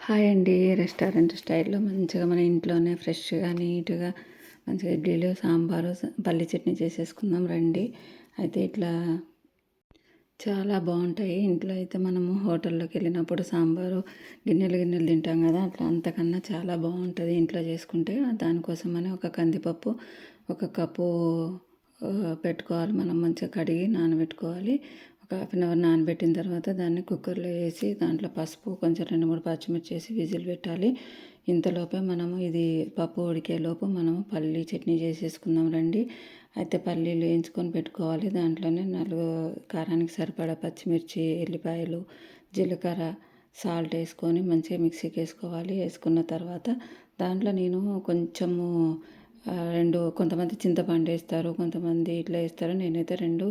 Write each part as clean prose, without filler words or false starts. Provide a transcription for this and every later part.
Hi అండి. Restaurant స్టైల్‌లో మంచిగా మన ఇంట్లోనే ఫ్రెష్‌గా, నీట్‌గా మంచిగా ఇడ్లీలు, సాంబారు, పల్లి చట్నీ చేసేసుకుందాం రండి. అయితే ఇట్లా చాలా బావుంటాయి. ఇంట్లో అయితే మనము హోటల్లోకెళ్ళినప్పుడు సాంబారు గిన్నెలు, గిన్నెలు తింటాం కదా! అట్లా అంతకన్నా చాలా బావుంటది ఇంట్లో చేసుకుంటే. దానికోసమని ఒక కందిపప్పు, ఒక కప్పు పెట్టుకోవాలి. మనం మంచిగా కడిగి నానబెట్టుకోవాలి. ఒక హాఫ్ అన్ అవర్ నానబెట్టిన తర్వాత దాన్ని కుక్కర్‌లో వేసి దాంట్లో పసుపు, కొంచెం 2, 3 పచ్చిమిర్చి వేసి విజిల్ పెట్టాలి. ఇంతలోపే మనము ఇది పప్పు ఉడికేలోపు మనము పల్లీ చట్నీ చేసేసుకుందాం రండి. అయితే పల్లీలు వేయించుకొని పెట్టుకోవాలి. దాంట్లోనే కారానికి సరిపడా పచ్చిమిర్చి, ఎల్లిపాయలు, జీలకర్ర, సాల్ట్ వేసుకొని మంచిగా మిక్సీకి వేసుకోవాలి. వేసుకున్న తర్వాత దాంట్లో నేను కొంచెము 2 కొంతమంది చింతపండు వేస్తారు, కొంతమంది ఇట్లా వేస్తారు. నేనైతే 2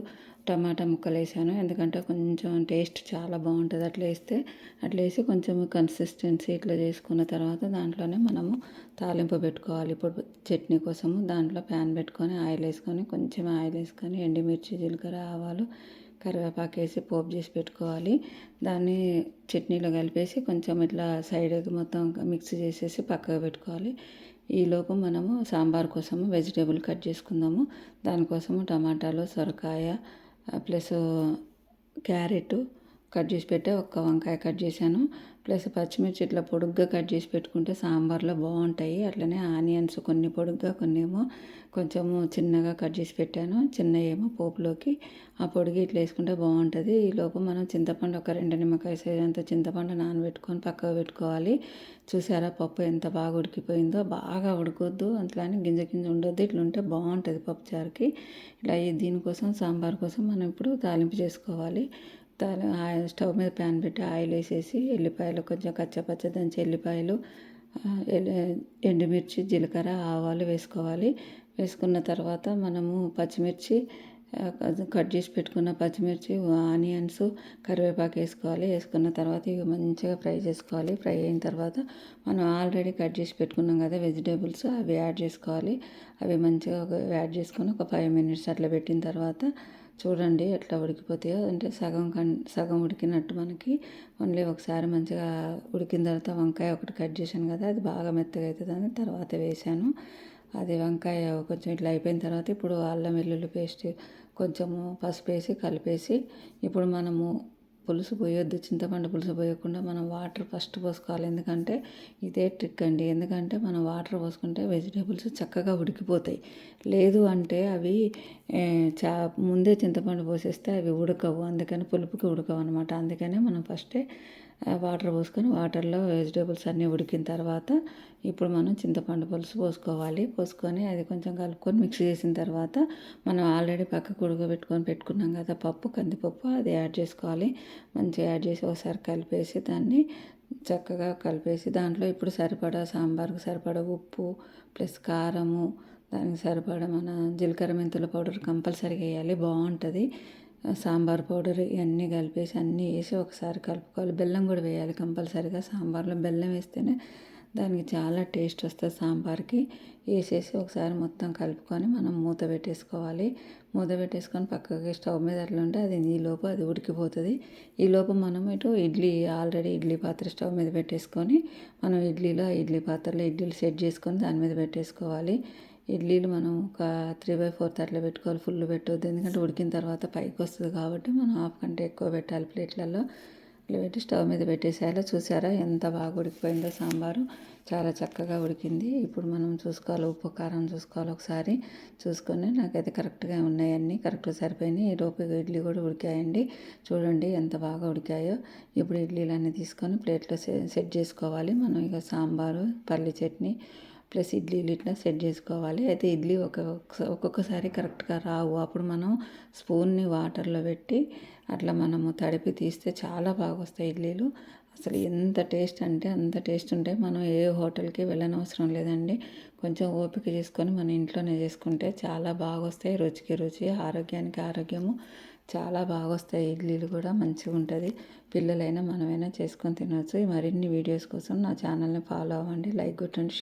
టమాటా ముక్కలు వేసాను. ఎందుకంటే కొంచెం టేస్ట్ చాలా బాగుంటుంది అట్లా వేస్తే. అట్లా వేసి కొంచెం కన్సిస్టెన్సీ ఇట్లా చేసుకున్న తర్వాత దాంట్లోనే మనము తాలింపు పెట్టుకోవాలి. ఇప్పుడు చట్నీ కోసము దాంట్లో ప్యాన్ పెట్టుకొని ఆయిల్ వేసుకొని, కొంచెం ఆయిల్ వేసుకొని ఎండుమిర్చి, జీలకర్ర, ఆవాలు, కరివేపాకు వేసి పోపు చేసి పెట్టుకోవాలి. దాన్ని చట్నీలో కలిపేసి కొంచెం ఇట్లా సైడ్కి మొత్తం మిక్స్ చేసేసి పక్కకు పెట్టుకోవాలి. ఈలోపు మనము సాంబార్ కోసము వెజిటేబుల్ కట్ చేసుకుందాము. దానికోసము టమాటాలు, సొరకాయ ప్లస్ క్యారెట్ కట్ చేసి పెట్టే, ఒక్క వంకాయ కట్ చేశాను. ప్లస్ పచ్చిమిర్చి ఇట్లా పొడుగ్గా కట్ చేసి పెట్టుకుంటే సాంబార్లో బాగుంటాయి. అట్లనే ఆనియన్స్ కొన్ని పొడుగ్గా, కొన్ని ఏమో కొంచెము చిన్నగా కట్ చేసి పెట్టాను. చిన్న ఏమో పోపులోకి ఆ పొడిగి ఇట్లా వేసుకుంటే బాగుంటుంది. ఈలోపు మనం చింతపండు ఒక 2 నిమ్మకాయ సైజ్ అంత చింతపండు నానబెట్టుకొని పక్కకు పెట్టుకోవాలి. చూసారా పప్పు ఎంత బాగా ఉడికిపోయిందో. బాగా ఉడకొద్దు, అట్లానే గింజ గింజ ఉండొద్దు. ఇట్లా ఉంటే బాగుంటుంది పప్పుచారుకి. ఇలా దీనికోసం సాంబార్ కోసం మనం ఇప్పుడు తాలింపు చేసుకోవాలి. స్టవ్ మీద ప్యాన్ పెట్టి ఆయిల్ వేసేసి ఎల్లిపాయలు కొంచెం కచ్చపచ్చ దంచి ఎల్లిపాయలు, ఎండుమిర్చి, జీలకర్ర, ఆవాలు వేసుకోవాలి. వేసుకున్న తర్వాత మనము పచ్చిమిర్చి కట్ చేసి పెట్టుకున్న పచ్చిమిర్చి, ఆనియన్స్, కరివేపాకు వేసుకోవాలి. వేసుకున్న తర్వాత ఇవి మంచిగా ఫ్రై చేసుకోవాలి. ఫ్రై అయిన తర్వాత మనం ఆల్రెడీ కట్ చేసి పెట్టుకున్నాం కదా వెజిటేబుల్స్, అవి యాడ్ చేసుకోవాలి. అవి మంచిగా యాడ్ చేసుకొని ఒక 5 మినిట్స్ అట్లా పెట్టిన తర్వాత చూడండి ఎట్లా ఉడికిపోతాయో. అంటే సగం ఉడికినట్టు మనకి. ఓన్లీ ఒకసారి మంచిగా ఉడికిన తర్వాత వంకాయ ఒకటి కట్ చేశాను కదా, అది బాగా మెత్తగా అవుతుందని తర్వాత వేసాను. అది వంకాయ కొంచెం ఇట్లా అయిపోయిన తర్వాత ఇప్పుడు అల్లం వెల్లుల్లి పేస్ట్, కొంచెము పసుపు వేసి కలిపేసి ఇప్పుడు మనము పులుసు పోయొద్దు, చింతపండు పులుసు పోయకుండా మనం వాటర్ ఫస్ట్ పోసుకోవాలి. ఎందుకంటే ఇదే ట్రిక్ అండి. ఎందుకంటే మనం వాటర్ పోసుకుంటే వెజిటేబుల్స్ చక్కగా ఉడికిపోతాయి. లేదు అంటే అవి చా ముందే చింతపండు పోసేస్తే అవి ఉడకవు. అందుకని పులుపుకి ఉడకవు అనమాట. అందుకనే మనం ఫస్టే వాటర్ పోసుకొని వాటర్లో వెజిటేబుల్స్ అన్నీ ఉడికిన తర్వాత ఇప్పుడు మనం చింతపండు పులుసు పోసుకోవాలి. పోసుకొని అది కొంచెం కలుపుకొని మిక్స్ చేసిన తర్వాత మనం ఆల్రెడీ పక్కకు ఉడకబెట్టుకొని పెట్టుకున్నాం కదా పప్పు, కందిపప్పు, అది యాడ్ చేసుకోవాలి. మంచిగా యాడ్ చేసి ఒకసారి కలిపేసి దాన్ని చక్కగా కలిపేసి దాంట్లో ఇప్పుడు సరిపడా సాంబార్కు సరిపడా ఉప్పు ప్లస్ కారము, దానికి సరిపడా మన జీలకర్ర మెంతుల పౌడర్ కంపల్సరీగా వేయాలి, బాగుంటుంది. సాంబార్ పౌడర్ ఇవన్నీ కలిపేసి అన్నీ వేసి ఒకసారి కలుపుకోవాలి. బెల్లం కూడా వేయాలి కంపల్సరీగా. సాంబార్లో బెల్లం వేస్తేనే దానికి చాలా టేస్ట్ వస్తుంది సాంబార్కి. వేసేసి ఒకసారి మొత్తం కలుపుకొని మనం మూత పెట్టేసుకోవాలి. మూత పెట్టేసుకొని పక్కకి స్టవ్ మీద అట్లా ఉంటే అది ఈలోపు అది ఉడికిపోతుంది. ఈలోపు మనం ఇటు ఆల్రెడీ ఇడ్లీ పాత్ర స్టవ్ మీద పెట్టేసుకొని మనం ఇడ్లీ పాత్రలో ఇడ్లీలు సెట్ చేసుకొని దాని మీద పెట్టేసుకోవాలి. ఇడ్లీలు మనం ఒక 3/4 అట్లా పెట్టుకోవాలి. ఫుల్ పెట్టవద్దు, ఎందుకంటే ఉడికిన తర్వాత పైకి వస్తుంది కాబట్టి మనం హాఫ్ కంటే ఎక్కువ పెట్టాలి ప్లేట్లలో. ఇట్లా పెట్టి స్టవ్ మీద పెట్టేసేయాలి. చూసారా ఎంత బాగా ఉడికిపోయిందో సాంబారు. చాలా చక్కగా ఉడికింది. ఇప్పుడు మనం చూసుకోవాలి, ఉప్పు కారం చూసుకోవాలి. ఒకసారి చూసుకొని నాకైతే కరెక్ట్గా ఉన్నాయి, అన్నీ కరెక్ట్గా సరిపోయినాయి. ఈ లోపు ఇడ్లీ కూడా ఉడికాయండి. చూడండి ఎంత బాగా ఉడికాయో. ఇప్పుడు ఇడ్లీలన్నీ తీసుకొని ప్లేట్లో సెట్ చేసుకోవాలి. మనం ఇక సాంబారు, పల్లి చట్నీ ప్లస్ ఇడ్లీలు ఇట్లా సెట్ చేసుకోవాలి. అయితే ఇడ్లీ ఒక్కొక్కసారి కరెక్ట్గా రావు. అప్పుడు మనం స్పూన్ని వాటర్లో పెట్టి అట్లా మనము తడిపి తీస్తే చాలా బాగా వస్తాయి ఇడ్లీలు. అసలు ఎంత టేస్ట్ అంటే అంత టేస్ట్ ఉంటాయి. మనం ఏ హోటల్కి వెళ్ళనవసరం లేదండి. కొంచెం ఓపిక చేసుకొని మన ఇంట్లోనే చేసుకుంటే చాలా బాగా వస్తాయి. రుచికి రుచి, ఆరోగ్యానికి ఆరోగ్యము. చాలా బాగా వస్తాయి ఇడ్లీలు కూడా, మంచిగా ఉంటుంది. పిల్లలైనా మనమైనా చేసుకొని తినవచ్చు. మరిన్ని వీడియోస్ కోసం నా ఛానల్ని ఫాలో అవ్వండి, లైక్ కొట్టండి.